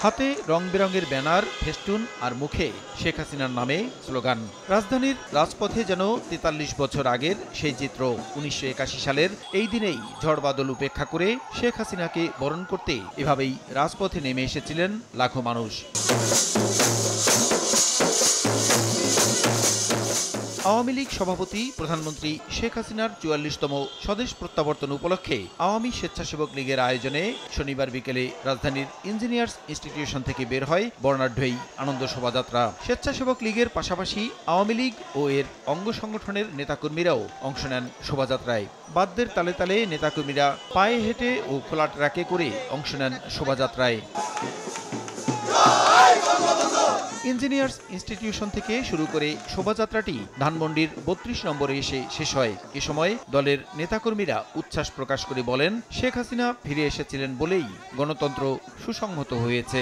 হাতে রং বেরঙের banner, festoon আর মুখে শেখ হাসিনার নামে স্লোগান। রাজধানীর রাজপথে যেন ৪৩ বছর আগের সেই চিত্র। ১৯৮১ সালের এই দিনেই ঝড়বাদল উপেক্ষা করে শেখ হাসিনাকে বরণ করতে এভাবেই রাজপথে নেমে এসেছিলেন লাখো মানুষ। আওয়ামী লীগ সভাপতি প্রধানমন্ত্রী শেখ হাসিনার ৪৪তম স্বদেশ প্রত্যাবর্তন উপলক্ষে আওয়ামী স্বেচ্ছাসেবক লীগের আয়োজনে শনিবার বিকেলে রাজধানীর ইঞ্জিনিয়ার্স ইনস্টিটিউশন থেকে বের হয় বর্ণাঢ্য এই আনন্দ শোভাযাত্রা। স্বেচ্ছাসেবক লীগের পাশাপাশি আওয়ামী লীগ ও এর অঙ্গ সংগঠনের নেতাকর্মীরাও অংশ নেন শোভাযাত্রায়। বাদ্যের তালে তালে নেতাকর্মীরা পায়ে হেঁটে ও খোলা ট্রাকে করে অংশ নেন শোভাযাত্রায়। ইঞ্জিনিয়ার্স ইনস্টিটিউশন থেকে শুরু করে শোভাযাত্রাটি ধানমন্ডির ৩২ নম্বরে এসে শেষ হয়। এ সময় দলের নেতাকর্মীরা উচ্ছ্বাস প্রকাশ করে বলেন, শেখ হাসিনা ফিরে এসেছিলেন বলেই গণতন্ত্র সুসংহত হয়েছে।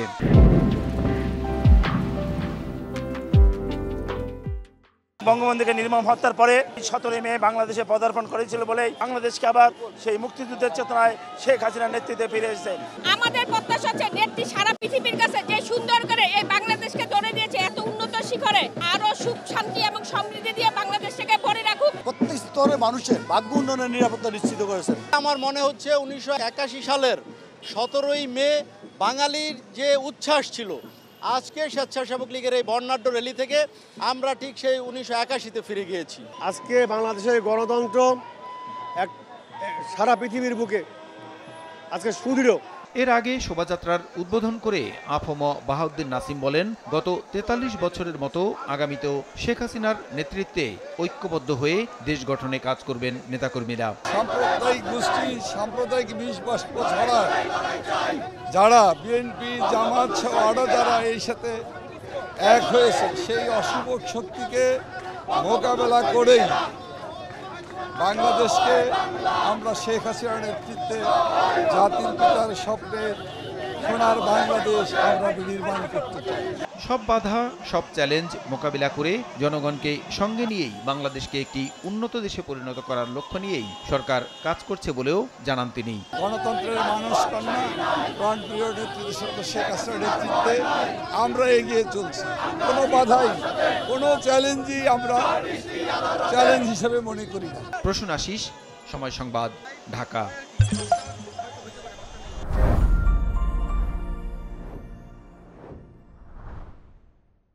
বঙ্গবন্ধুকে নির্মম হত্যার পরে ১৭ মে বাংলাদেশে পদার্পণ করেছিল বলেই বাংলাদেশকে আবার সেই মুক্তিযুদ্ধের চেতনায় শেখ হাসিনার নেতৃত্বে ফিরে এসেছে। আমাদের প্রত্যাশা হচ্ছে নেত্রী সারা পৃথিবীর কাছে যে সুন্দর করে এই বাংলাদেশকে ধরে দিয়েছে এত উন্নত শিখরে, আরো সুখ শান্তি এবং সমৃদ্ধি দিয়ে বাংলাদেশকে ভরে রাখুক। প্রত্যেক স্তরে মানুষের ভাগ্য উন্নয়নের নিরাপত্তা নিশ্চিত করেছেন। আমার মনে হচ্ছে ১৯৮১ সালের ১৭ই মে বাঙালির যে উচ্ছ্বাস ছিল, আজকে স্বেচ্ছাসেবক লীগের এই বর্ণাঢ্য র্যালি থেকে আমরা ঠিক সেই ১৯৮১তে ফিরে গিয়েছি। আজকে বাংলাদেশের গণতন্ত্র সারা পৃথিবীর বুকে আজকে সুদৃঢ়। এর আগে শোভাযাত্রার উদ্বোধন করে আফম বাহাউদ্দিন নাসিম বলেন, গত ৪৩ বছরের মতো আগামীতেও শেখ হাসিনার নেতৃত্বে ঐক্যবদ্ধ হয়ে দেশ গঠনে কাজ করবেন নেতাকর্মীরা। সাম্প্রদায়িক গোষ্ঠী সাম্প্রদায়িক বিষবাষ্প ছড়ায়, যারা বিএনপি জামাত সহ আরও যারা এই সাথে এক হয়েছে, সেই অশুভ শক্তিকে মোকাবেলা করেই বাংলাদেশকে আমরা শেখ হাসিনার নেতৃত্বে জাতির পিতার স্বপ্নের সোনার বাংলাদেশ আমরা বিনির্মাণ করতে চাই। সব বাধা, সব চ্যালেঞ্জ মোকাবিলা করে জনগণকে সঙ্গে নিয়েই বাংলাদেশকে একটি উন্নত দেশে পরিণত করার লক্ষ্য নিয়েই সরকার কাজ করছে বলেও জানান তিনি। গণতন্ত্রের মানুষ কন্যা প্রাণপ্রিয় নেতৃত্ব শেখ হাসিনার নেতৃত্বে আমরা এগিয়ে চলছি। কোনো বাধাই, কোনো চ্যালেঞ্জই আমরা চ্যালেঞ্জ হিসেবে মনে করি না। প্রসূন আশিস, সময় সংবাদ, ঢাকা।